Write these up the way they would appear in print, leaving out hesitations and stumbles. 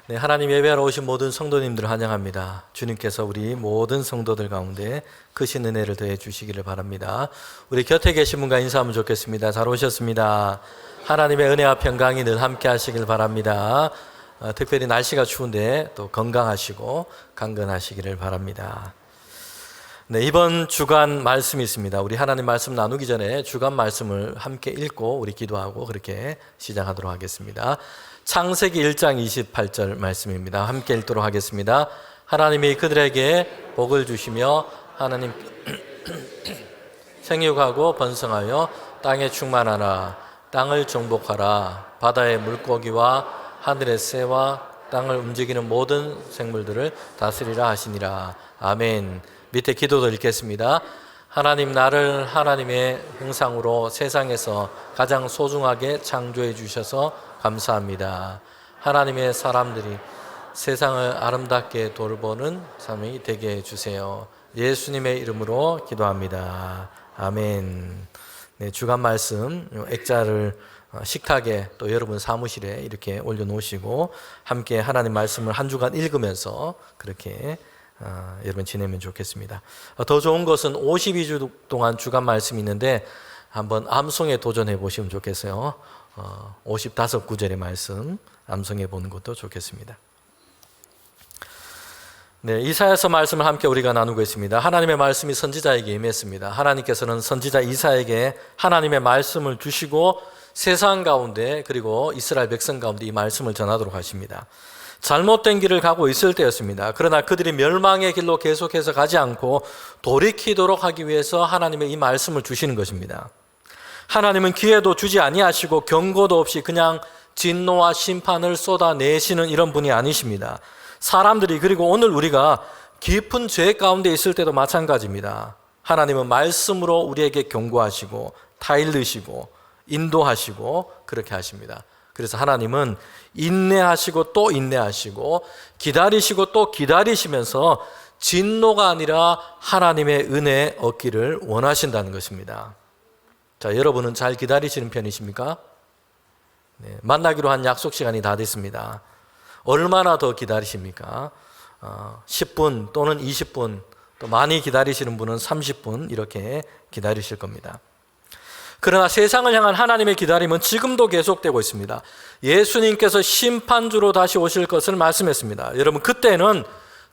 네, 하나님 예배하러 오신 모든 성도님들을 환영합니다. 주님께서 우리 모든 성도들 가운데 크신 은혜를 더해 주시기를 바랍니다. 우리 곁에 계신 분과 인사하면 좋겠습니다. 잘 오셨습니다. 하나님의 은혜와 평강이 늘 함께 하시길 바랍니다. 특별히 날씨가 추운데 또 건강하시고 강건하시기를 바랍니다. 네, 이번 주간 말씀이 있습니다. 우리 하나님 말씀 나누기 전에 주간 말씀을 함께 읽고 우리 기도하고 그렇게 시작하도록 하겠습니다. 창세기 1장 28절 말씀입니다. 함께 읽도록 하겠습니다. 하나님이 그들에게 복을 주시며 하나님 생육하고 번성하여 땅에 충만하라. 땅을 정복하라. 바다의 물고기와 하늘의 새와 땅을 움직이는 모든 생물들을 다스리라 하시니라. 아멘. 밑에 기도도 읽겠습니다. 하나님, 나를 하나님의 형상으로 세상에서 가장 소중하게 창조해 주셔서 감사합니다. 하나님의 사람들이 세상을 아름답게 돌보는 삶이 되게 해주세요. 예수님의 이름으로 기도합니다. 아멘. 네, 주간 말씀 액자를 식탁에 또 여러분 사무실에 이렇게 올려놓으시고 함께 하나님 말씀을 한 주간 읽으면서 그렇게 여러분 지내면 좋겠습니다. 더 좋은 것은 52주 동안 주간 말씀이 있는데 한번 암송에 도전해 보시면 좋겠어요. 55구절의 말씀 암송해 보는 것도 좋겠습니다. 네, 이사야서 말씀을 함께 우리가 나누고 있습니다. 하나님의 말씀이 선지자에게 임했습니다. 하나님께서는 선지자 이사야에게 하나님의 말씀을 주시고 세상 가운데 그리고 이스라엘 백성 가운데 이 말씀을 전하도록 하십니다. 잘못된 길을 가고 있을 때였습니다. 그러나 그들이 멸망의 길로 계속해서 가지 않고 돌이키도록 하기 위해서 하나님의 이 말씀을 주시는 것입니다. 하나님은 기회도 주지 아니하시고 경고도 없이 그냥 진노와 심판을 쏟아내시는 이런 분이 아니십니다. 사람들이 그리고 오늘 우리가 깊은 죄 가운데 있을 때도 마찬가지입니다. 하나님은 말씀으로 우리에게 경고하시고 타일르시고 인도하시고 그렇게 하십니다. 그래서 하나님은 인내하시고 또 인내하시고 기다리시고 또 기다리시면서 진노가 아니라 하나님의 은혜 얻기를 원하신다는 것입니다. 자, 여러분은 잘 기다리시는 편이십니까? 네, 만나기로 한 약속 시간이 다 됐습니다. 얼마나 더 기다리십니까? 10분 또는 20분, 또 많이 기다리시는 분은 30분 이렇게 기다리실 겁니다. 그러나 세상을 향한 하나님의 기다림은 지금도 계속되고 있습니다. 예수님께서 심판주로 다시 오실 것을 말씀했습니다. 여러분, 그때는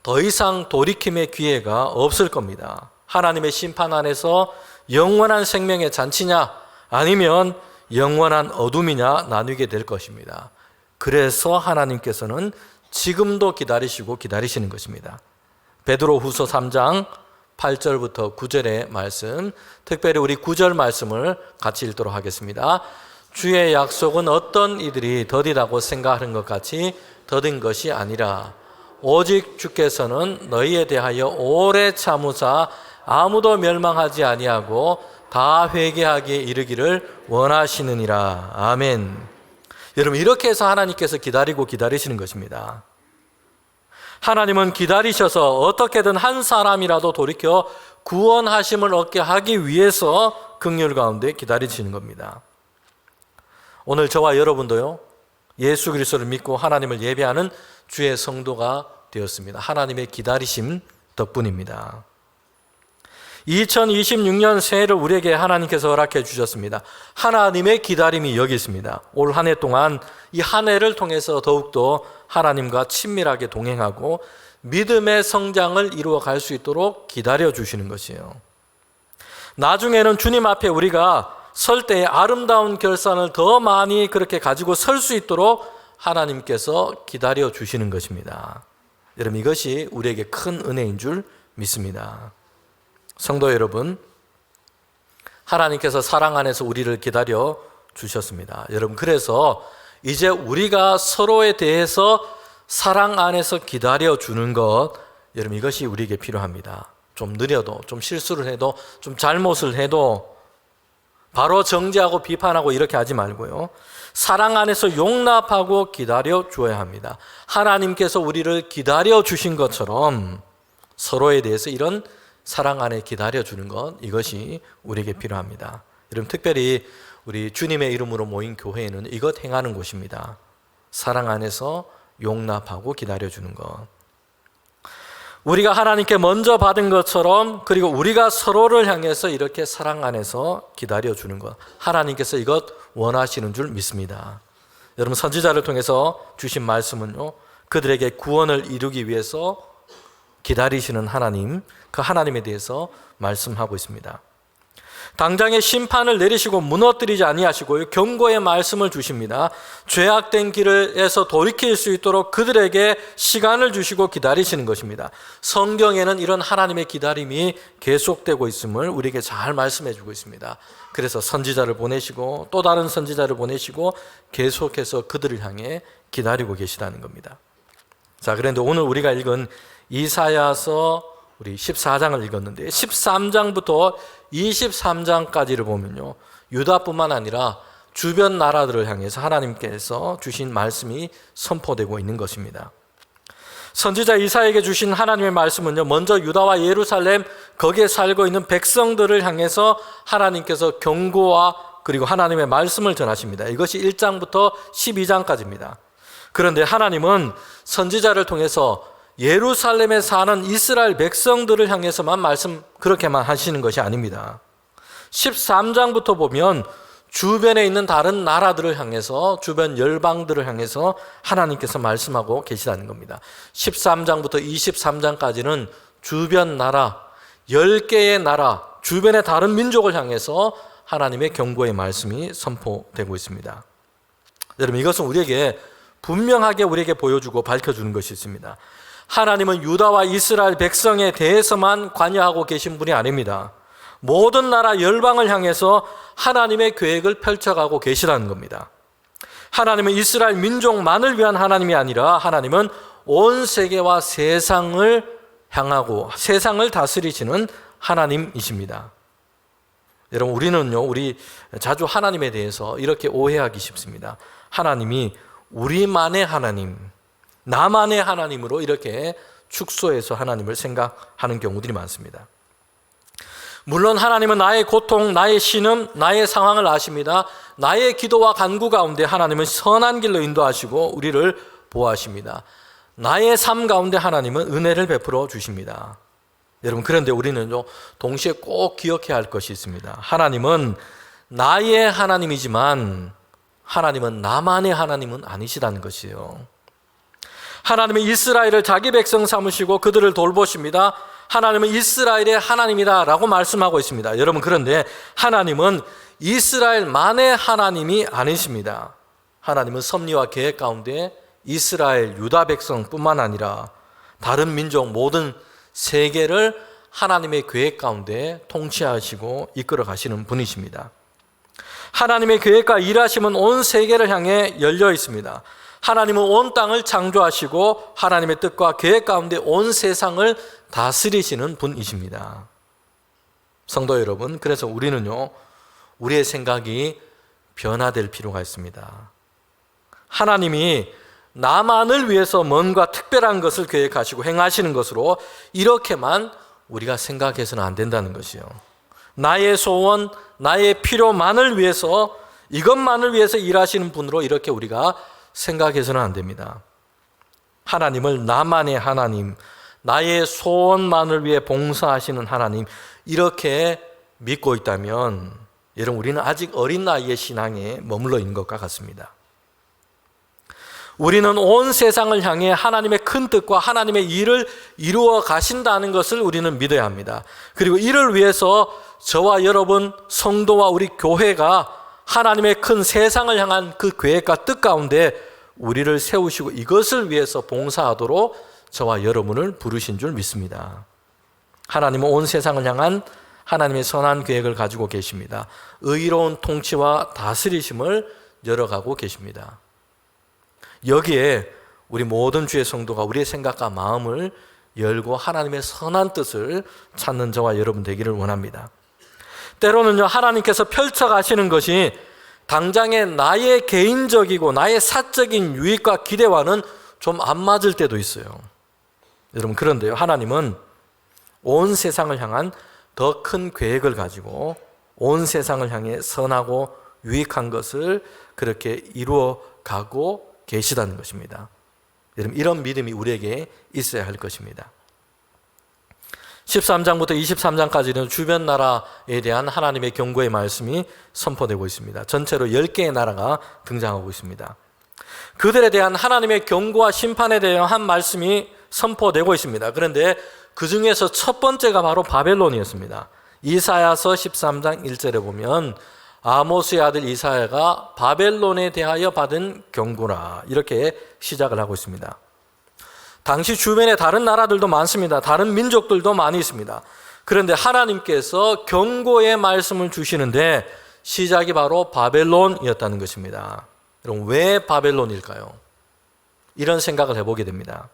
더 이상 돌이킴의 기회가 없을 겁니다. 하나님의 심판 안에서 영원한 생명의 잔치냐 아니면 영원한 어둠이냐 나누게 될 것입니다. 그래서 하나님께서는 지금도 기다리시고 기다리시는 것입니다. 베드로후서 3장 8절부터 9절의 말씀, 특별히 우리 9절 말씀을 같이 읽도록 하겠습니다. 주의 약속은 어떤 이들이 더디다고 생각하는 것 같이 더딘 것이 아니라 오직 주께서는 너희에 대하여 오래 참으사 아무도 멸망하지 아니하고 다 회개하기에 이르기를 원하시느니라. 아멘. 여러분, 이렇게 해서 하나님께서 기다리고 기다리시는 것입니다. 하나님은 기다리셔서 어떻게든 한 사람이라도 돌이켜 구원하심을 얻게 하기 위해서 긍휼 가운데 기다리시는 겁니다. 오늘 저와 여러분도요, 예수 그리스도를 믿고 하나님을 예배하는 주의 성도가 되었습니다. 하나님의 기다리심 덕분입니다. 2026년 새해를 우리에게 하나님께서 허락해 주셨습니다. 하나님의 기다림이 여기 있습니다. 올 한 해 동안 이 한 해를 통해서 더욱더 하나님과 친밀하게 동행하고 믿음의 성장을 이루어 갈 수 있도록 기다려 주시는 것이에요. 나중에는 주님 앞에 우리가 설 때의 아름다운 결산을 더 많이 그렇게 가지고 설 수 있도록 하나님께서 기다려 주시는 것입니다. 여러분, 이것이 우리에게 큰 은혜인 줄 믿습니다. 성도 여러분, 하나님께서 사랑 안에서 우리를 기다려 주셨습니다. 여러분, 그래서 이제 우리가 서로에 대해서 사랑 안에서 기다려 주는 것, 여러분, 이것이 우리에게 필요합니다. 좀 느려도, 좀 실수를 해도, 좀 잘못을 해도 바로 정죄하고 비판하고 이렇게 하지 말고요, 사랑 안에서 용납하고 기다려 주어야 합니다. 하나님께서 우리를 기다려 주신 것처럼 서로에 대해서 이런 사랑 안에 기다려주는 것, 이것이 우리에게 필요합니다. 여러분, 특별히 우리 주님의 이름으로 모인 교회는 이것 행하는 곳입니다. 사랑 안에서 용납하고 기다려주는 것. 우리가 하나님께 먼저 받은 것처럼, 그리고 우리가 서로를 향해서 이렇게 사랑 안에서 기다려주는 것. 하나님께서 이것 원하시는 줄 믿습니다. 여러분, 선지자를 통해서 주신 말씀은요, 그들에게 구원을 이루기 위해서 기다리시는 하나님, 그 하나님에 대해서 말씀하고 있습니다. 당장의 심판을 내리시고 무너뜨리지 아니하시고 경고의 말씀을 주십니다. 죄악된 길에서 돌이킬 수 있도록 그들에게 시간을 주시고 기다리시는 것입니다. 성경에는 이런 하나님의 기다림이 계속되고 있음을 우리에게 잘 말씀해 주고 있습니다. 그래서 선지자를 보내시고 또 다른 선지자를 보내시고 계속해서 그들을 향해 기다리고 계시다는 겁니다. 자, 그런데 오늘 우리가 읽은 이사야서 우리 14장을 읽었는데 13장부터 23장까지를 보면요, 유다뿐만 아니라 주변 나라들을 향해서 하나님께서 주신 말씀이 선포되고 있는 것입니다. 선지자 이사야에게 주신 하나님의 말씀은요, 먼저 유다와 예루살렘, 거기에 살고 있는 백성들을 향해서 하나님께서 경고와 그리고 하나님의 말씀을 전하십니다. 이것이 1장부터 12장까지입니다. 그런데 하나님은 선지자를 통해서 예루살렘에 사는 이스라엘 백성들을 향해서만 말씀 그렇게만 하시는 것이 아닙니다. 13장부터 보면 주변에 있는 다른 나라들을 향해서, 주변 열방들을 향해서 하나님께서 말씀하고 계시다는 겁니다. 13장부터 23장까지는 주변 나라, 10개의 나라, 주변의 다른 민족을 향해서 하나님의 경고의 말씀이 선포되고 있습니다. 여러분, 이것은 우리에게 분명하게 우리에게 보여주고 밝혀주는 것이 있습니다. 하나님은 유다와 이스라엘 백성에 대해서만 관여하고 계신 분이 아닙니다. 모든 나라 열방을 향해서 하나님의 계획을 펼쳐가고 계시다는 겁니다. 하나님은 이스라엘 민족만을 위한 하나님이 아니라 하나님은 온 세계와 세상을 향하고 세상을 다스리시는 하나님이십니다. 여러분, 우리 자주 하나님에 대해서 이렇게 오해하기 쉽습니다. 하나님이 우리만의 하나님, 나만의 하나님으로 이렇게 축소해서 하나님을 생각하는 경우들이 많습니다. 물론 하나님은 나의 고통, 나의 신음, 나의 상황을 아십니다. 나의 기도와 간구 가운데 하나님은 선한 길로 인도하시고 우리를 보호하십니다. 나의 삶 가운데 하나님은 은혜를 베풀어 주십니다. 여러분, 그런데 우리는요, 동시에 꼭 기억해야 할 것이 있습니다. 하나님은 나의 하나님이지만 하나님은 나만의 하나님은 아니시다는 것이에요. 하나님은 이스라엘을 자기 백성 삼으시고 그들을 돌보십니다. 하나님은 이스라엘의 하나님이다 라고 말씀하고 있습니다. 여러분, 그런데 하나님은 이스라엘만의 하나님이 아니십니다. 하나님은 섭리와 계획 가운데 이스라엘, 유다 백성뿐만 아니라 다른 민족, 모든 세계를 하나님의 계획 가운데 통치하시고 이끌어 가시는 분이십니다. 하나님의 계획과 일하심은 온 세계를 향해 열려 있습니다. 하나님은 온 땅을 창조하시고 하나님의 뜻과 계획 가운데 온 세상을 다스리시는 분이십니다. 성도 여러분, 그래서 우리는요, 우리의 생각이 변화될 필요가 있습니다. 하나님이 나만을 위해서 뭔가 특별한 것을 계획하시고 행하시는 것으로 이렇게만 우리가 생각해서는 안 된다는 것이요. 나의 소원, 나의 필요만을 위해서, 이것만을 위해서 일하시는 분으로 이렇게 우리가 생각해서는 안 됩니다. 하나님을 나만의 하나님, 나의 소원만을 위해 봉사하시는 하나님, 이렇게 믿고 있다면 여러분, 우리는 아직 어린 나이의 신앙에 머물러 있는 것과 같습니다. 우리는 온 세상을 향해 하나님의 큰 뜻과 하나님의 일을 이루어 가신다는 것을 우리는 믿어야 합니다. 그리고 이를 위해서 저와 여러분, 성도와 우리 교회가 하나님의 큰 세상을 향한 그 계획과 뜻 가운데 우리를 세우시고 이것을 위해서 봉사하도록 저와 여러분을 부르신 줄 믿습니다. 하나님은 온 세상을 향한 하나님의 선한 계획을 가지고 계십니다. 의로운 통치와 다스리심을 열어가고 계십니다. 여기에 우리 모든 주의 성도가 우리의 생각과 마음을 열고 하나님의 선한 뜻을 찾는 저와 여러분 되기를 원합니다. 때로는요, 하나님께서 펼쳐가시는 것이 당장의 나의 개인적이고 나의 사적인 유익과 기대와는 좀 안 맞을 때도 있어요. 여러분, 그런데요, 하나님은 온 세상을 향한 더 큰 계획을 가지고 온 세상을 향해 선하고 유익한 것을 그렇게 이루어 가고 계시다는 것입니다. 여러분, 이런 믿음이 우리에게 있어야 할 것입니다. 13장부터 23장까지는 주변 나라에 대한 하나님의 경고의 말씀이 선포되고 있습니다. 전체로 10개의 나라가 등장하고 있습니다. 그들에 대한 하나님의 경고와 심판에 대한 말씀이 선포되고 있습니다. 그런데 그 중에서 첫 번째가 바로 바벨론이었습니다. 이사야서 13장 1절에 보면 아모스의 아들 이사야가 바벨론에 대하여 받은 경고라, 이렇게 시작을 하고 있습니다. 당시 주변에 다른 나라들도 많습니다. 다른 민족들도 많이 있습니다. 그런데 하나님께서 경고의 말씀을 주시는데 시작이 바로 바벨론이었다는 것입니다. 여러분, 왜 바벨론일까요? 이런 생각을 해보게 됩니다.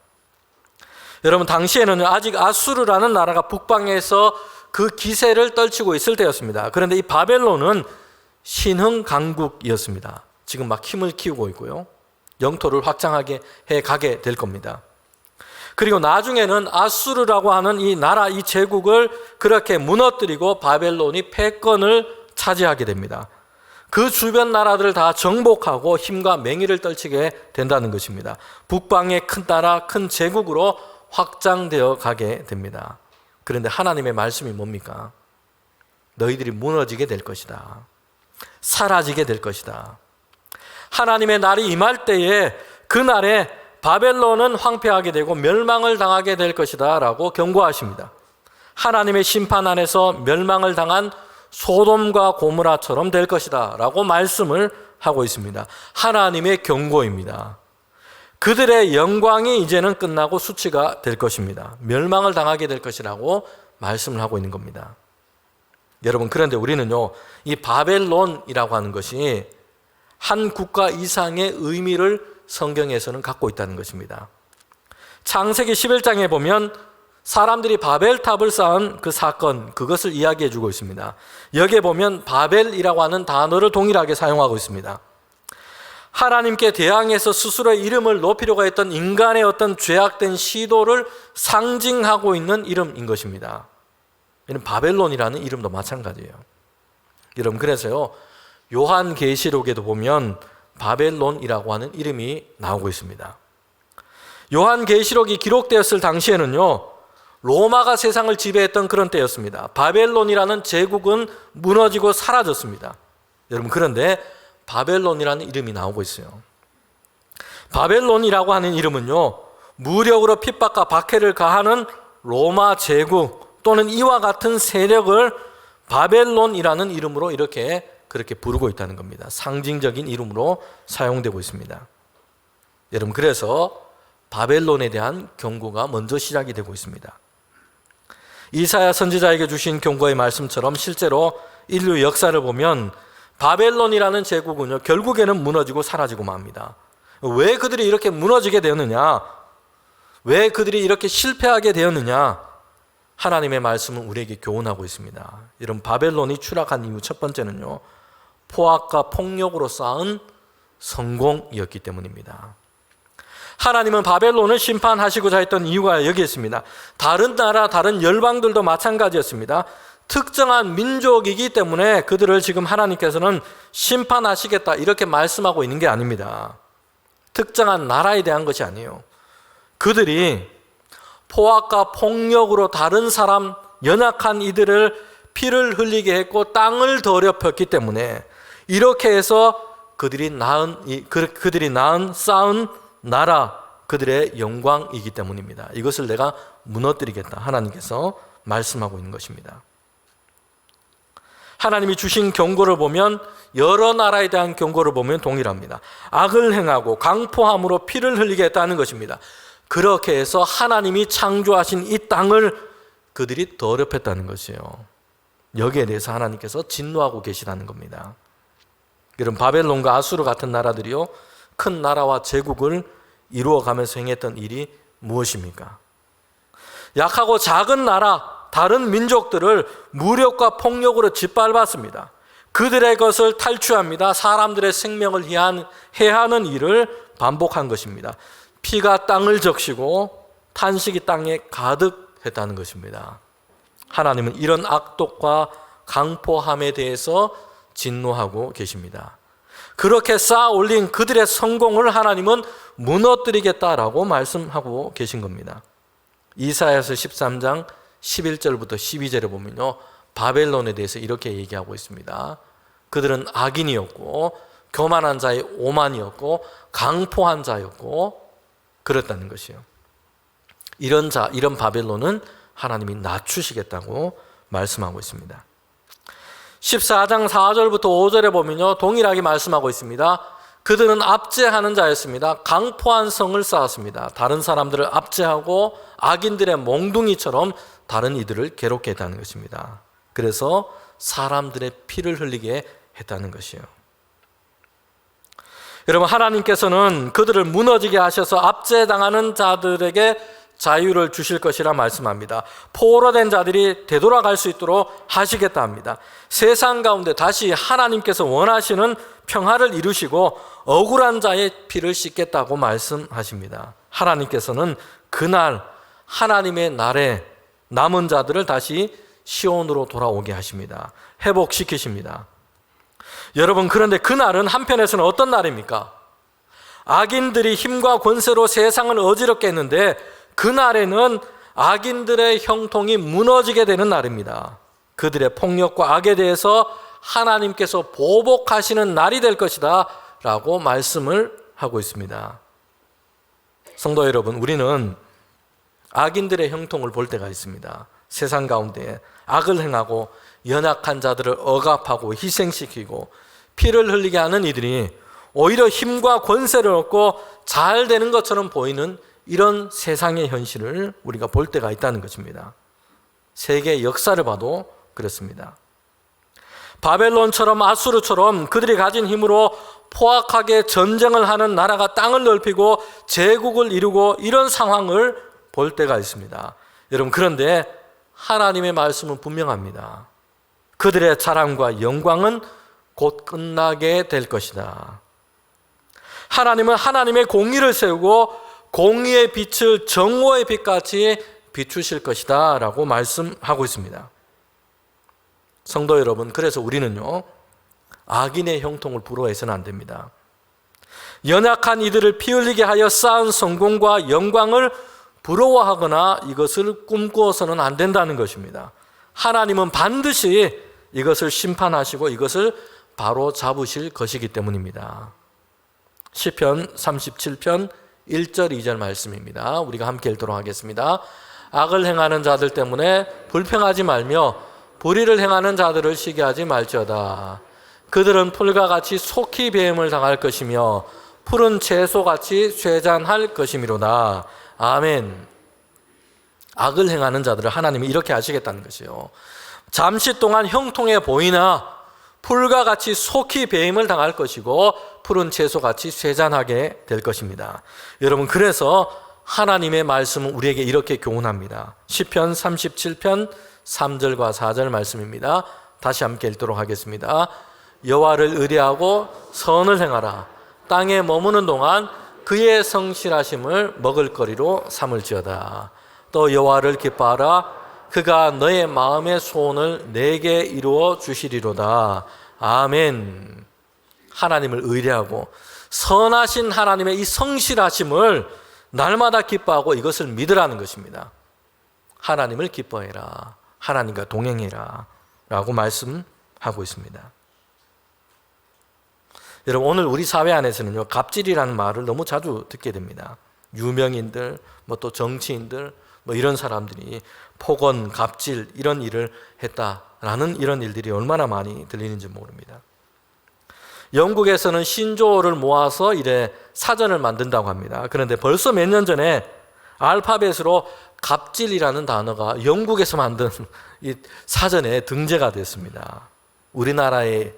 여러분, 당시에는 아직 아수르라는 나라가 북방에서 그 기세를 떨치고 있을 때였습니다. 그런데 이 바벨론은 신흥 강국이었습니다. 지금 막 힘을 키우고 있고요. 영토를 확장하게 해 가게 될 겁니다. 그리고 나중에는 아수르라고 하는 이 나라, 이 제국을 그렇게 무너뜨리고 바벨론이 패권을 차지하게 됩니다. 그 주변 나라들을 다 정복하고 힘과 맹위를 떨치게 된다는 것입니다. 북방의 큰 나라, 큰 제국으로 확장되어 가게 됩니다. 그런데 하나님의 말씀이 뭡니까? 너희들이 무너지게 될 것이다. 사라지게 될 것이다. 하나님의 날이 임할 때에 그날에 바벨론은 황폐하게 되고 멸망을 당하게 될 것이다 라고 경고하십니다. 하나님의 심판 안에서 멸망을 당한 소돔과 고모라처럼 될 것이다 라고 말씀을 하고 있습니다. 하나님의 경고입니다. 그들의 영광이 이제는 끝나고 수치가 될 것입니다. 멸망을 당하게 될 것이라고 말씀을 하고 있는 겁니다. 여러분, 그런데 우리는요, 이 바벨론이라고 하는 것이 한 국가 이상의 의미를 성경에서는 갖고 있다는 것입니다. 창세기 11장에 보면 사람들이 바벨탑을 쌓은 그 사건, 그것을 이야기해 주고 있습니다. 여기에 보면 바벨이라고 하는 단어를 동일하게 사용하고 있습니다. 하나님께 대항해서 스스로의 이름을 높이려고 했던 인간의 어떤 죄악된 시도를 상징하고 있는 이름인 것입니다. 이는 바벨론이라는 이름도 마찬가지예요. 여러분, 그래서요, 요한계시록에도 보면 바벨론이라고 하는 이름이 나오고 있습니다. 요한계시록이 기록되었을 당시에는요, 로마가 세상을 지배했던 그런 때였습니다. 바벨론이라는 제국은 무너지고 사라졌습니다. 여러분, 그런데 바벨론이라는 이름이 나오고 있어요. 바벨론이라고 하는 이름은요, 무력으로 핍박과 박해를 가하는 로마 제국 또는 이와 같은 세력을 바벨론이라는 이름으로 그렇게 부르고 있다는 겁니다. 상징적인 이름으로 사용되고 있습니다. 여러분, 그래서 바벨론에 대한 경고가 먼저 시작이 되고 있습니다. 이사야 선지자에게 주신 경고의 말씀처럼 실제로 인류 역사를 보면 바벨론이라는 제국은요, 결국에는 무너지고 사라지고 맙니다. 왜 그들이 이렇게 무너지게 되었느냐? 왜 그들이 이렇게 실패하게 되었느냐? 하나님의 말씀은 우리에게 교훈하고 있습니다. 여러분, 바벨론이 추락한 이유 첫 번째는요, 포악과 폭력으로 쌓은 성공이었기 때문입니다. 하나님은 바벨론을 심판하시고자 했던 이유가 여기 있습니다. 다른 나라, 다른 열방들도 마찬가지였습니다. 특정한 민족이기 때문에 그들을 지금 하나님께서는 심판하시겠다 이렇게 말씀하고 있는 게 아닙니다. 특정한 나라에 대한 것이 아니에요. 그들이 포악과 폭력으로 다른 사람, 연약한 이들을 피를 흘리게 했고 땅을 더럽혔기 때문에 이렇게 해서 그들이 쌓은 나라, 그들의 영광이기 때문입니다. 이것을 내가 무너뜨리겠다. 하나님께서 말씀하고 있는 것입니다. 하나님이 주신 경고를 보면 여러 나라에 대한 경고를 보면 동일합니다. 악을 행하고 강포함으로 피를 흘리게 했다는 것입니다. 그렇게 해서 하나님이 창조하신 이 땅을 그들이 더럽혔다는 것이에요. 여기에 대해서 하나님께서 진노하고 계시다는 겁니다. 여러분, 바벨론과 아수르 같은 나라들이요, 큰 나라와 제국을 이루어가면서 행했던 일이 무엇입니까? 약하고 작은 나라, 다른 민족들을 무력과 폭력으로 짓밟았습니다. 그들의 것을 탈취합니다. 사람들의 생명을 해하는 일을 반복한 것입니다. 피가 땅을 적시고 탄식이 땅에 가득했다는 것입니다. 하나님은 이런 악독과 강포함에 대해서 진노하고 계십니다. 그렇게 쌓아 올린 그들의 성공을 하나님은 무너뜨리겠다라고 말씀하고 계신 겁니다. 이사야서 13장 11절부터 12절에 보면요, 바벨론에 대해서 이렇게 얘기하고 있습니다. 그들은 악인이었고 교만한 자의 오만이었고 강포한 자였고 그랬다는 것이요. 이런 바벨론은 하나님이 낮추시겠다고 말씀하고 있습니다. 14장 4절부터 5절에 보면요, 동일하게 말씀하고 있습니다. 그들은 압제하는 자였습니다. 강포한 성을 쌓았습니다. 다른 사람들을 압제하고 악인들의 몽둥이처럼 다른 이들을 괴롭게 했다는 것입니다. 그래서 사람들의 피를 흘리게 했다는 것이요. 여러분, 하나님께서는 그들을 무너지게 하셔서 압제당하는 자들에게 자유를 주실 것이라 말씀합니다. 포로된 자들이 되돌아갈 수 있도록 하시겠다 합니다. 세상 가운데 다시 하나님께서 원하시는 평화를 이루시고 억울한 자의 피를 씻겠다고 말씀하십니다. 하나님께서는 그날 하나님의 날에 남은 자들을 다시 시온으로 돌아오게 하십니다. 회복시키십니다. 여러분, 그런데 그날은 한편에서는 어떤 날입니까? 악인들이 힘과 권세로 세상을 어지럽게 했는데 그날에는 악인들의 형통이 무너지게 되는 날입니다. 그들의 폭력과 악에 대해서 하나님께서 보복하시는 날이 될 것이다 라고 말씀을 하고 있습니다. 성도 여러분, 우리는 악인들의 형통을 볼 때가 있습니다. 세상 가운데 악을 행하고 연약한 자들을 억압하고 희생시키고 피를 흘리게 하는 이들이 오히려 힘과 권세를 얻고 잘 되는 것처럼 보이는 이런 세상의 현실을 우리가 볼 때가 있다는 것입니다. 세계 역사를 봐도 그렇습니다. 바벨론처럼 아수르처럼 그들이 가진 힘으로 포악하게 전쟁을 하는 나라가 땅을 넓히고 제국을 이루고 이런 상황을 볼 때가 있습니다. 여러분, 그런데 하나님의 말씀은 분명합니다. 그들의 자랑과 영광은 곧 끝나게 될 것이다. 하나님은 하나님의 공의를 세우고 공의의 빛을 정오의 빛같이 비추실 것이다 라고 말씀하고 있습니다. 성도 여러분, 그래서 우리는요, 악인의 형통을 부러워해서는 안 됩니다. 연약한 이들을 피 흘리게 하여 쌓은 성공과 영광을 부러워하거나 이것을 꿈꾸어서는 안 된다는 것입니다. 하나님은 반드시 이것을 심판하시고 이것을 바로 잡으실 것이기 때문입니다. 시편 37편 1절 2절 말씀입니다. 우리가 함께 읽도록 하겠습니다. 악을 행하는 자들 때문에 불평하지 말며 불의를 행하는 자들을 시기하지 말지어다. 그들은 풀과 같이 속히 배임을 당할 것이며 푸른 채소같이 쇠잔할 것이미로다. 아멘. 악을 행하는 자들을 하나님이 이렇게 하시겠다는 것이요. 잠시 동안 형통해 보이나 풀과 같이 속히 배임을 당할 것이고 푸른 채소같이 쇠잔하게 될 것입니다. 여러분, 그래서 하나님의 말씀은 우리에게 이렇게 교훈합니다. 시편 37편 3절과 4절 말씀입니다. 다시 함께 읽도록 하겠습니다. 여호와를 의뢰하고 선을 행하라. 땅에 머무는 동안 그의 성실하심을 먹을거리로 삼을지어다. 또 여호와를 기뻐하라. 그가 너의 마음의 소원을 내게 이루어 주시리로다. 아멘. 하나님을 의뢰하고 선하신 하나님의 이 성실하심을 날마다 기뻐하고 이것을 믿으라는 것입니다. 하나님을 기뻐해라. 하나님과 동행해라 라고 말씀하고 있습니다. 여러분, 오늘 우리 사회 안에서는요, 갑질이라는 말을 너무 자주 듣게 됩니다. 유명인들, 또 정치인들, 이런 사람들이 폭언, 갑질 이런 일을 했다라는 이런 일들이 얼마나 많이 들리는지 모릅니다. 영국에서는 신조어를 모아서 이래 사전을 만든다고 합니다. 그런데 벌써 몇 년 전에 알파벳으로 갑질이라는 단어가 영국에서 만든 이 사전에 등재가 됐습니다. 우리나라에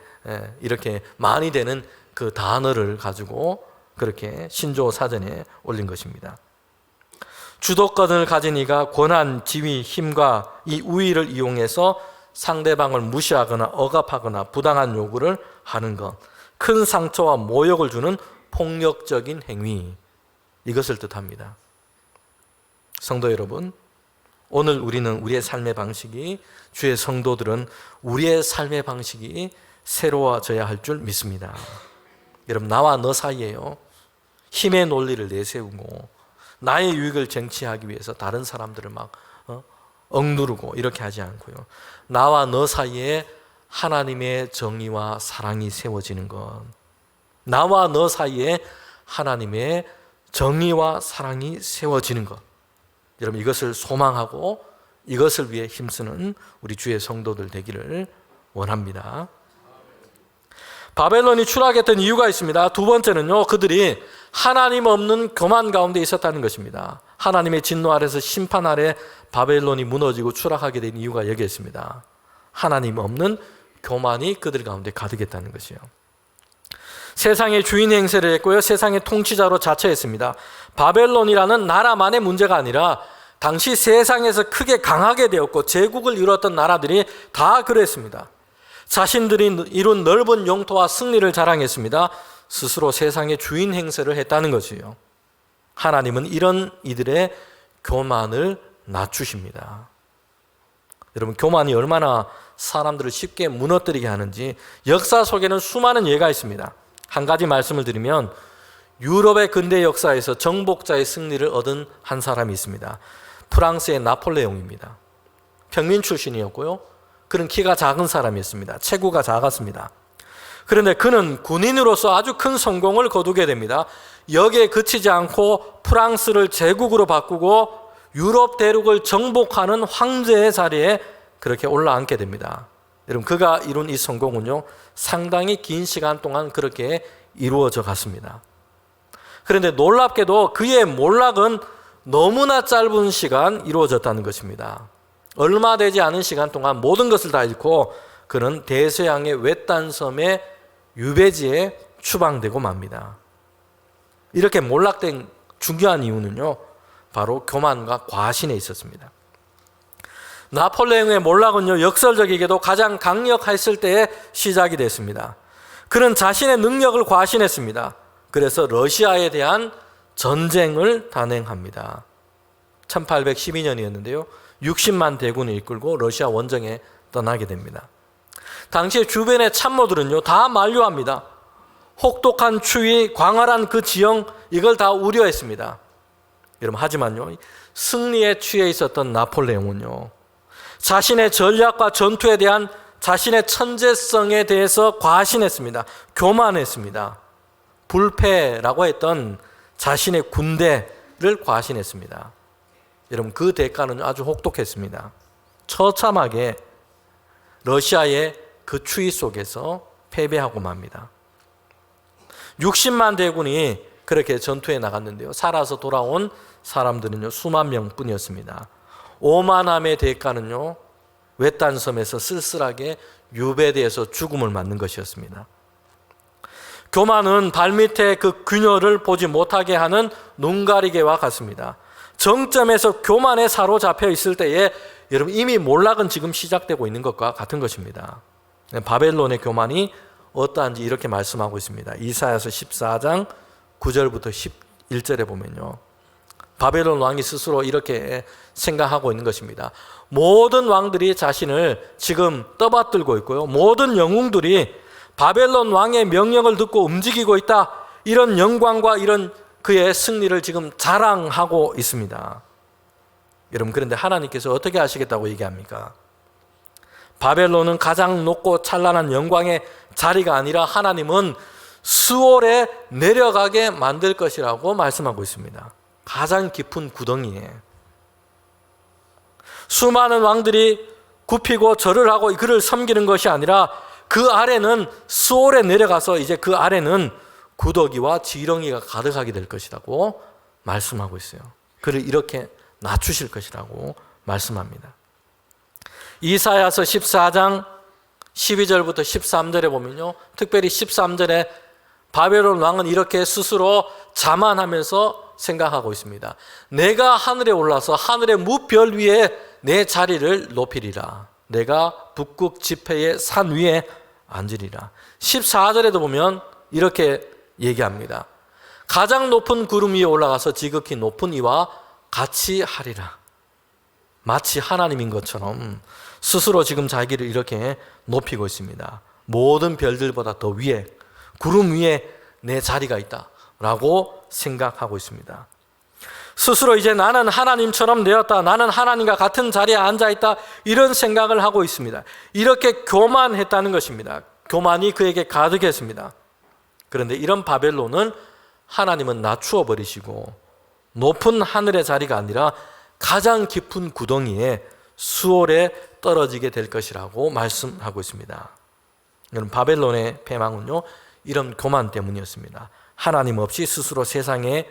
이렇게 많이 되는 그 단어를 가지고 그렇게 신조어 사전에 올린 것입니다. 주도권을 가진 이가 권한, 지위, 힘과 이 우위를 이용해서 상대방을 무시하거나 억압하거나 부당한 요구를 하는 것, 큰 상처와 모욕을 주는 폭력적인 행위, 이것을 뜻합니다. 성도 여러분, 오늘 우리는 우리의 삶의 방식이, 주의 성도들은 우리의 삶의 방식이 새로워져야 할 줄 믿습니다. 여러분, 나와 너 사이에요, 힘의 논리를 내세우고 나의 유익을 쟁취하기 위해서 다른 사람들을 막 억누르고 이렇게 하지 않고요. 나와 너 사이에 하나님의 정의와 사랑이 세워지는 것, 나와 너 사이에 하나님의 정의와 사랑이 세워지는 것, 여러분 이것을 소망하고 이것을 위해 힘쓰는 우리 주의 성도들 되기를 원합니다. 바벨론이 추락했던 이유가 있습니다. 두 번째는요, 그들이 하나님 없는 교만 가운데 있었다는 것입니다. 하나님의 진노 아래서 심판 아래 바벨론이 무너지고 추락하게 된 이유가 여기에 있습니다. 하나님 없는 교만이 그들 가운데 가득했다는 것이요. 세상의 주인 행세를 했고요, 세상의 통치자로 자처했습니다. 바벨론이라는 나라만의 문제가 아니라 당시 세상에서 크게 강하게 되었고 제국을 이루었던 나라들이 다 그랬습니다. 자신들이 이룬 넓은 영토와 승리를 자랑했습니다. 스스로 세상의 주인 행세를 했다는 것이요. 하나님은 이런 이들의 교만을 낮추십니다. 여러분, 교만이 얼마나 사람들을 쉽게 무너뜨리게 하는지 역사 속에는 수많은 예가 있습니다. 한 가지 말씀을 드리면 유럽의 근대 역사에서 정복자의 승리를 얻은 한 사람이 있습니다. 프랑스의 나폴레옹입니다. 평민 출신이었고요. 그는 키가 작은 사람이었습니다. 체구가 작았습니다. 그런데 그는 군인으로서 아주 큰 성공을 거두게 됩니다. 여기에 그치지 않고 프랑스를 제국으로 바꾸고 유럽 대륙을 정복하는 황제의 자리에 그렇게 올라앉게 됩니다. 여러분, 그가 이룬 이 성공은요, 상당히 긴 시간 동안 그렇게 이루어져 갔습니다. 그런데 놀랍게도 그의 몰락은 너무나 짧은 시간 이루어졌다는 것입니다. 얼마 되지 않은 시간 동안 모든 것을 다 잃고 그는 대서양의 외딴 섬의 유배지에 추방되고 맙니다. 이렇게 몰락된 중요한 이유는요, 바로 교만과 과신에 있었습니다. 나폴레옹의 몰락은요, 역설적이게도 가장 강력했을 때에 시작이 됐습니다. 그는 자신의 능력을 과신했습니다. 그래서 러시아에 대한 전쟁을 단행합니다. 1812년이었는데요. 60만 대군을 이끌고 러시아 원정에 떠나게 됩니다. 당시에 주변의 참모들은요, 다 만류합니다. 혹독한 추위, 광활한 그 지형, 이걸 다 우려했습니다. 여러분, 하지만요, 승리에 취해 있었던 나폴레옹은요, 자신의 전략과 전투에 대한 자신의 천재성에 대해서 과신했습니다. 교만했습니다. 불패라고 했던 자신의 군대를 과신했습니다. 여러분, 그 대가는 아주 혹독했습니다. 처참하게 러시아의 그 추위 속에서 패배하고 맙니다. 60만 대군이 그렇게 전투에 나갔는데요, 살아서 돌아온 사람들은요, 수만 명뿐이었습니다. 오만함의 대가는요, 외딴 섬에서 쓸쓸하게 유배되어서 죽음을 맞는 것이었습니다. 교만은 발밑에 그 균열을 보지 못하게 하는 눈가리개와 같습니다. 정점에서 교만에 사로잡혀 있을 때에 여러분, 이미 몰락은 지금 시작되고 있는 것과 같은 것입니다. 바벨론의 교만이 어떠한지 이렇게 말씀하고 있습니다. 이사야서 14장 9절부터 11절에 보면요, 바벨론 왕이 스스로 이렇게 생각하고 있는 것입니다. 모든 왕들이 자신을 지금 떠받들고 있고요, 모든 영웅들이 바벨론 왕의 명령을 듣고 움직이고 있다, 이런 영광과 이런 그의 승리를 지금 자랑하고 있습니다. 여러분, 그런데 하나님께서 어떻게 하시겠다고 얘기합니까? 바벨론은 가장 높고 찬란한 영광의 자리가 아니라 하나님은 수월에 내려가게 만들 것이라고 말씀하고 있습니다. 가장 깊은 구덩이에 수많은 왕들이 굽히고 절을 하고 그를 섬기는 것이 아니라 그 아래는 수월에 내려가서 이제 그 아래는 구더기와 지렁이가 가득하게 될 것이라고 말씀하고 있어요. 그를 이렇게 낮추실 것이라고 말씀합니다. 이사야서 14장 12절부터 13절에 보면요, 특별히 13절에 바벨론 왕은 이렇게 스스로 자만하면서 생각하고 있습니다. 내가 하늘에 올라서 하늘의 무별 위에 내 자리를 높이리라. 내가 북극 지폐의 산 위에 앉으리라. 14절에도 보면 이렇게 얘기합니다. 가장 높은 구름 위에 올라가서 지극히 높은 이와 같이 하리라. 마치 하나님인 것처럼 스스로 지금 자기를 이렇게 높이고 있습니다. 모든 별들보다 더 위에, 구름 위에 내 자리가 있다 라고 생각하고 있습니다. 스스로 이제 나는 하나님처럼 되었다, 나는 하나님과 같은 자리에 앉아있다, 이런 생각을 하고 있습니다. 이렇게 교만했다는 것입니다. 교만이 그에게 가득했습니다. 그런데 이런 바벨론은 하나님은 낮추어 버리시고 높은 하늘의 자리가 아니라 가장 깊은 구덩이에 수월에 떨어지게 될 것이라고 말씀하고 있습니다. 여러분, 바벨론의 패망은요, 이런 교만 때문이었습니다. 하나님 없이 스스로 세상의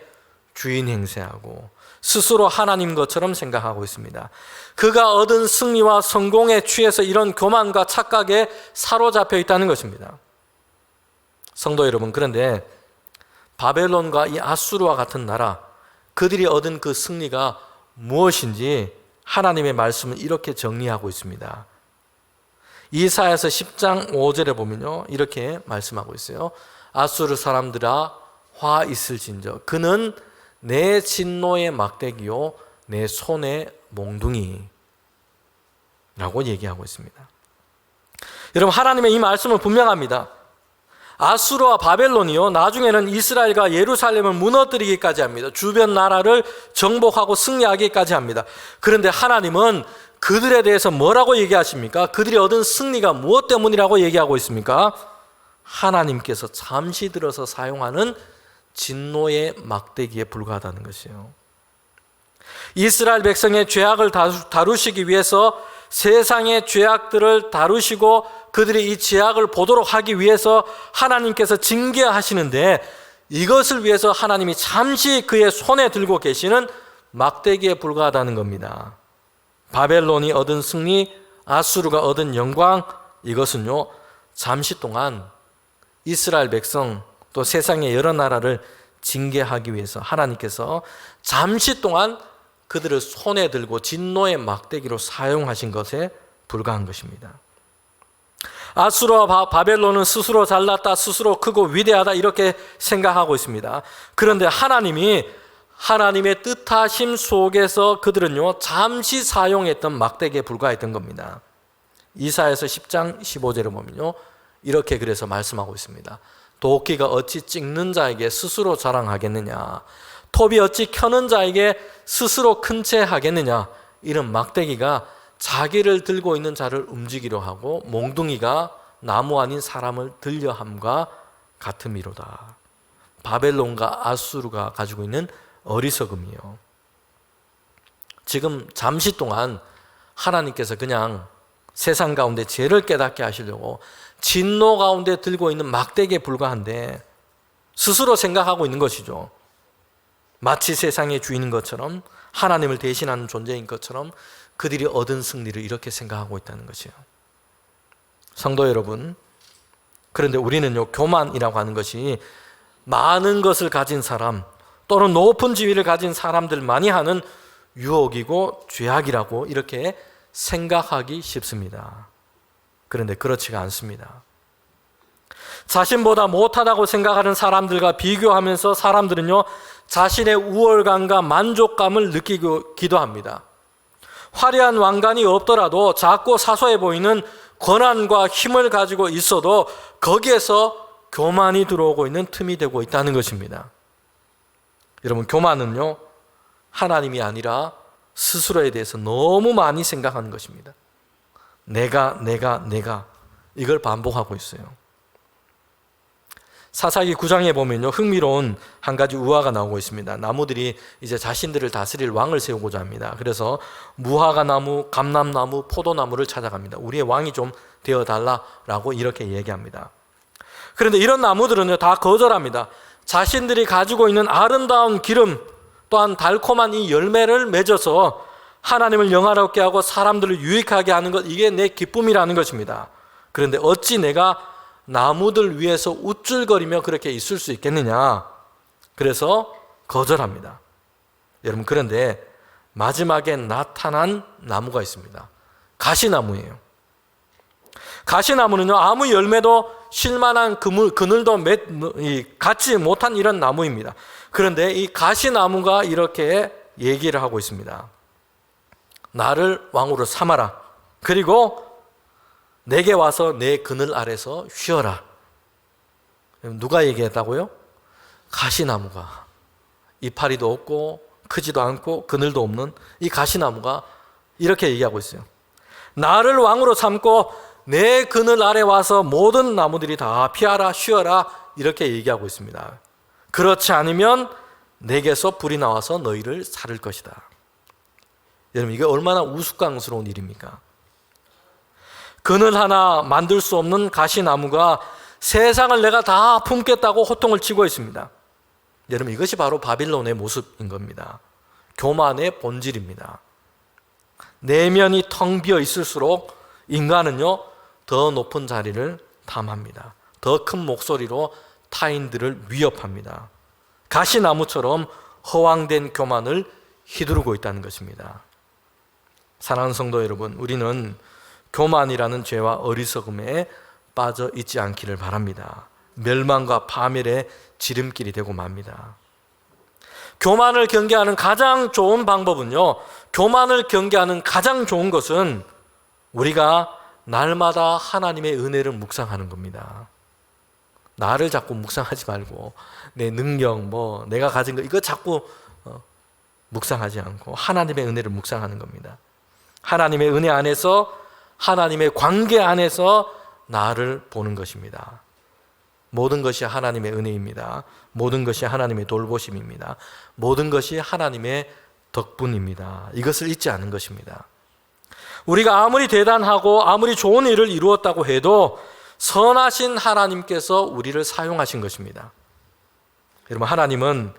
주인 행세하고 스스로 하나님 것처럼 생각하고 있습니다. 그가 얻은 승리와 성공에 취해서 이런 교만과 착각에 사로잡혀 있다는 것입니다. 성도 여러분, 그런데 바벨론과 이 아수르와 같은 나라, 그들이 얻은 그 승리가 무엇인지 하나님의 말씀은 이렇게 정리하고 있습니다. 이사야서 10장 5절에 보면요, 이렇게 말씀하고 있어요. 아수르 사람들아 화 있을진저 그는 내 진노의 막대기요 내 손의 몽둥이 라고 얘기하고 있습니다. 여러분, 하나님의 이 말씀은 분명합니다. 아수르와 바벨론이요, 나중에는 이스라엘과 예루살렘을 무너뜨리기까지 합니다. 주변 나라를 정복하고 승리하기까지 합니다. 그런데 하나님은 그들에 대해서 뭐라고 얘기하십니까? 그들이 얻은 승리가 무엇 때문이라고 얘기하고 있습니까? 하나님께서 잠시 들어서 사용하는 진노의 막대기에 불과하다는 것이에요. 이스라엘 백성의 죄악을 다루시기 위해서 세상의 죄악들을 다루시고 그들이 이 죄악을 보도록 하기 위해서 하나님께서 징계하시는데, 이것을 위해서 하나님이 잠시 그의 손에 들고 계시는 막대기에 불과하다는 겁니다. 바벨론이 얻은 승리, 아수르가 얻은 영광, 이것은요, 잠시 동안 이스라엘 백성 또 세상의 여러 나라를 징계하기 위해서 하나님께서 잠시 동안 그들을 손에 들고 진노의 막대기로 사용하신 것에 불과한 것입니다. 아수르와 바벨론은 스스로 잘났다, 스스로 크고 위대하다, 이렇게 생각하고 있습니다. 그런데 하나님이 하나님의 뜻하심 속에서 그들은요, 잠시 사용했던 막대기에 불과했던 겁니다. 이사야서 10장 15절을 보면요, 이렇게 그래서 말씀하고 있습니다. 도끼가 어찌 찍는 자에게 스스로 자랑하겠느냐, 톱이 어찌 켜는 자에게 스스로 큰 채 하겠느냐. 이런 막대기가 자기를 들고 있는 자를 움직이려 하고 몽둥이가 나무 아닌 사람을 들려 함과 같음이로다. 바벨론과 아수르가 가지고 있는 어리석음이요. 지금 잠시 동안 하나님께서 그냥 세상 가운데 죄를 깨닫게 하시려고 진노 가운데 들고 있는 막대기에 불과한데 스스로 생각하고 있는 것이죠. 마치 세상의 주인인 것처럼, 하나님을 대신하는 존재인 것처럼 그들이 얻은 승리를 이렇게 생각하고 있다는 것이에요. 성도 여러분, 그런데 우리는요, 교만이라고 하는 것이 많은 것을 가진 사람 또는 높은 지위를 가진 사람들만이 하는 유혹이고 죄악이라고 이렇게 생각하기 쉽습니다. 그런데 그렇지가 않습니다. 자신보다 못하다고 생각하는 사람들과 비교하면서 사람들은요, 자신의 우월감과 만족감을 느끼기도 합니다. 화려한 왕관이 없더라도 작고 사소해 보이는 권한과 힘을 가지고 있어도 거기에서 교만이 들어오고 있는 틈이 되고 있다는 것입니다. 여러분, 교만은요, 하나님이 아니라 스스로에 대해서 너무 많이 생각하는 것입니다. 내가 이걸 반복하고 있어요. 사사기 9장에 보면요, 흥미로운 한 가지 우화가 나오고 있습니다. 나무들이 이제 자신들을 다스릴 왕을 세우고자 합니다. 그래서 무화과 나무, 감람나무, 포도나무를 찾아갑니다. 우리의 왕이 좀 되어달라라고 이렇게 얘기합니다. 그런데 이런 나무들은요, 다 거절합니다. 자신들이 가지고 있는 아름다운 기름 또한 달콤한 이 열매를 맺어서 하나님을 영화롭게 하고 사람들을 유익하게 하는 것, 이게 내 기쁨이라는 것입니다. 그런데 어찌 내가 나무들 위에서 우쭐거리며 그렇게 있을 수 있겠느냐. 그래서 거절합니다. 여러분, 그런데 마지막에 나타난 나무가 있습니다. 가시나무예요. 가시나무는요, 아무 열매도 실만한 그늘도 갖지 못한 이런 나무입니다. 그런데 이 가시나무가 이렇게 얘기를 하고 있습니다. 나를 왕으로 삼아라. 그리고 내게 와서 내 그늘 아래서 쉬어라. 누가 얘기했다고요? 가시나무가 이파리도 없고 크지도 않고 그늘도 없는 이 가시나무가 이렇게 얘기하고 있어요. 나를 왕으로 삼고 내 그늘 아래 와서 모든 나무들이 다 피하라 쉬어라 이렇게 얘기하고 있습니다. 그렇지 않으면 내게서 불이 나와서 너희를 살을 것이다. 여러분, 이게 얼마나 우스꽝스러운 일입니까? 그늘 하나 만들 수 없는 가시나무가 세상을 내가 다 품겠다고 호통을 치고 있습니다. 여러분, 이것이 바로 바빌론의 모습인 겁니다. 교만의 본질입니다. 내면이 텅 비어 있을수록 인간은요, 더 높은 자리를 탐합니다. 더 큰 목소리로 타인들을 위협합니다. 가시나무처럼 허황된 교만을 휘두르고 있다는 것입니다. 사랑하는 성도 여러분, 우리는 교만이라는 죄와 어리석음에 빠져 있지 않기를 바랍니다. 멸망과 파멸의 지름길이 되고 맙니다. 교만을 경계하는 가장 좋은 방법은요, 교만을 경계하는 가장 좋은 것은 우리가 날마다 하나님의 은혜를 묵상하는 겁니다. 나를 자꾸 묵상하지 말고 내 능력, 내가 가진 거 이거 자꾸 묵상하지 않고 하나님의 은혜를 묵상하는 겁니다. 하나님의 은혜 안에서, 하나님의 관계 안에서 나를 보는 것입니다. 모든 것이 하나님의 은혜입니다. 모든 것이 하나님의 돌보심입니다. 모든 것이 하나님의 덕분입니다. 이것을 잊지 않는 것입니다. 우리가 아무리 대단하고 아무리 좋은 일을 이루었다고 해도 선하신 하나님께서 우리를 사용하신 것입니다. 여러분, 하나님은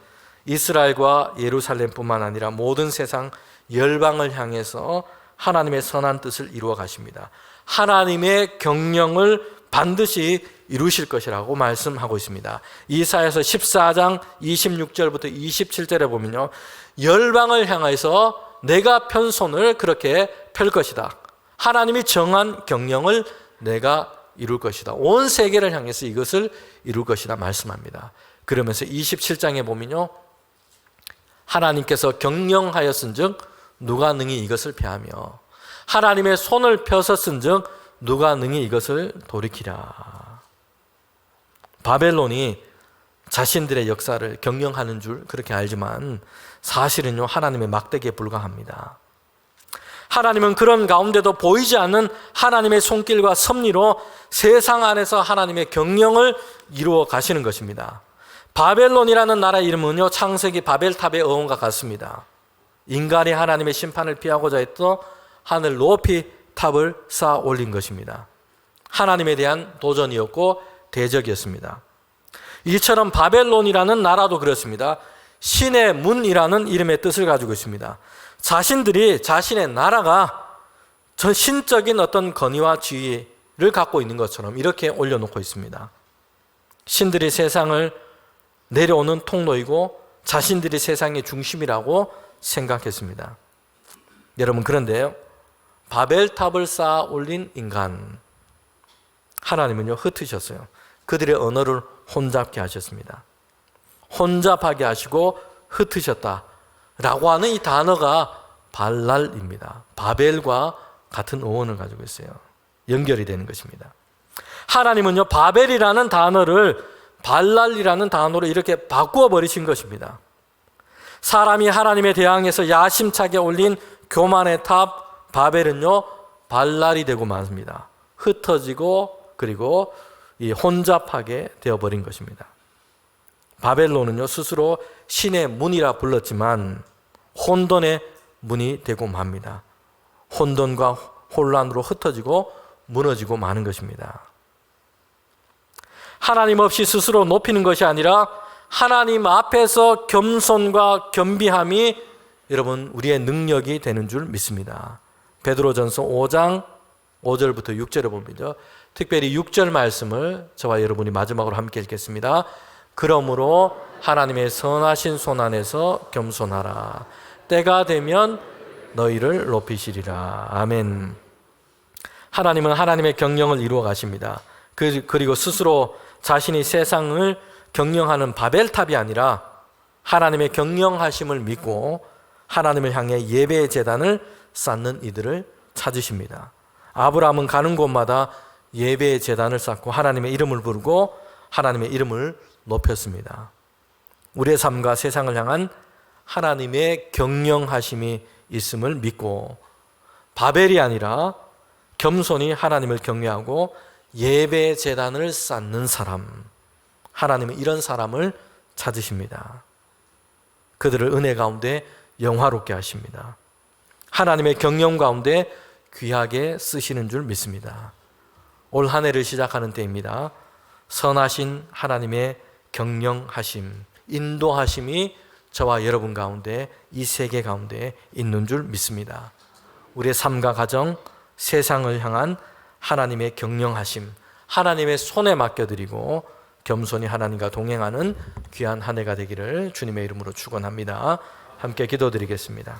이스라엘과 예루살렘뿐만 아니라 모든 세상 열방을 향해서 하나님의 선한 뜻을 이루어 가십니다. 하나님의 경영을 반드시 이루실 것이라고 말씀하고 있습니다. 이사야서 14장 26절부터 27절에 보면요, 열방을 향해서 내가 편 손을 그렇게 펼 것이다. 하나님이 정한 경영을 내가 이룰 것이다. 온 세계를 향해서 이것을 이룰 것이다 말씀합니다. 그러면서 27장에 보면요, 하나님께서 경영하였은즉 누가 능히 이것을 패하며 하나님의 손을 펴섰은즉 누가 능히 이것을 돌이키랴. 바벨론이 자신들의 역사를 경영하는 줄 그렇게 알지만 사실은요, 하나님의 막대기에 불과합니다. 하나님은 그런 가운데도 보이지 않는 하나님의 손길과 섭리로 세상 안에서 하나님의 경영을 이루어 가시는 것입니다. 바벨론이라는 나라 이름은요, 창세기 바벨탑의 어원과 같습니다. 인간이 하나님의 심판을 피하고자 했던 하늘 높이 탑을 쌓아 올린 것입니다. 하나님에 대한 도전이었고 대적이었습니다. 이처럼 바벨론이라는 나라도 그렇습니다. 신의 문이라는 이름의 뜻을 가지고 있습니다. 자신들이, 자신의 나라가 전 신적인 어떤 권위와 지위를 갖고 있는 것처럼 이렇게 올려놓고 있습니다. 신들이 세상을 내려오는 통로이고 자신들이 세상의 중심이라고 생각했습니다. 여러분, 그런데요, 바벨탑을 쌓아 올린 인간, 하나님은요, 흩으셨어요. 그들의 언어를 혼잡게 하셨습니다. 혼잡하게 하시고 흩으셨다라고 하는 이 단어가 발랄입니다. 바벨과 같은 어원을 가지고 있어요. 연결이 되는 것입니다. 하나님은요, 바벨이라는 단어를 발랄이라는 단어로 이렇게 바꾸어 버리신 것입니다. 사람이 하나님에 대항해서 야심차게 올린 교만의 탑 바벨은요, 발랄이 되고 말습니다. 흩어지고 그리고 이 혼잡하게 되어버린 것입니다. 바벨론은요, 스스로 신의 문이라 불렀지만 혼돈의 문이 되고 맙니다. 혼돈과 혼란으로 흩어지고 무너지고 마는 것입니다. 하나님 없이 스스로 높이는 것이 아니라 하나님 앞에서 겸손과 겸비함이 여러분 우리의 능력이 되는 줄 믿습니다. 베드로전서 5장 5절부터 6절에 보면요, 특별히 6절 말씀을 저와 여러분이 마지막으로 함께 읽겠습니다. 그러므로 하나님의 선하신 손 안에서 겸손하라. 때가 되면 너희를 높이시리라. 아멘. 하나님은 하나님의 경영을 이루어 가십니다. 그리고 스스로 자신이 세상을 경영하는 바벨탑이 아니라 하나님의 경영하심을 믿고 하나님을 향해 예배의 제단을 쌓는 이들을 찾으십니다. 아브라함은 가는 곳마다 예배의 제단을 쌓고 하나님의 이름을 부르고 하나님의 이름을 높였습니다. 우리의 삶과 세상을 향한 하나님의 경영하심이 있음을 믿고 바벨이 아니라 겸손히 하나님을 경외하고 예배 제단을 쌓는 사람, 하나님은 이런 사람을 찾으십니다. 그들을 은혜 가운데 영화롭게 하십니다. 하나님의 경영 가운데 귀하게 쓰시는 줄 믿습니다. 올 한 해를 시작하는 때입니다. 선하신 하나님의 경영하심, 인도하심이 저와 여러분 가운데, 이 세계 가운데 있는 줄 믿습니다. 우리의 삶과 가정, 세상을 향한 하나님의 경영하심, 하나님의 손에 맡겨드리고 겸손히 하나님과 동행하는 귀한 한 해가 되기를 주님의 이름으로 축원합니다. 함께 기도드리겠습니다.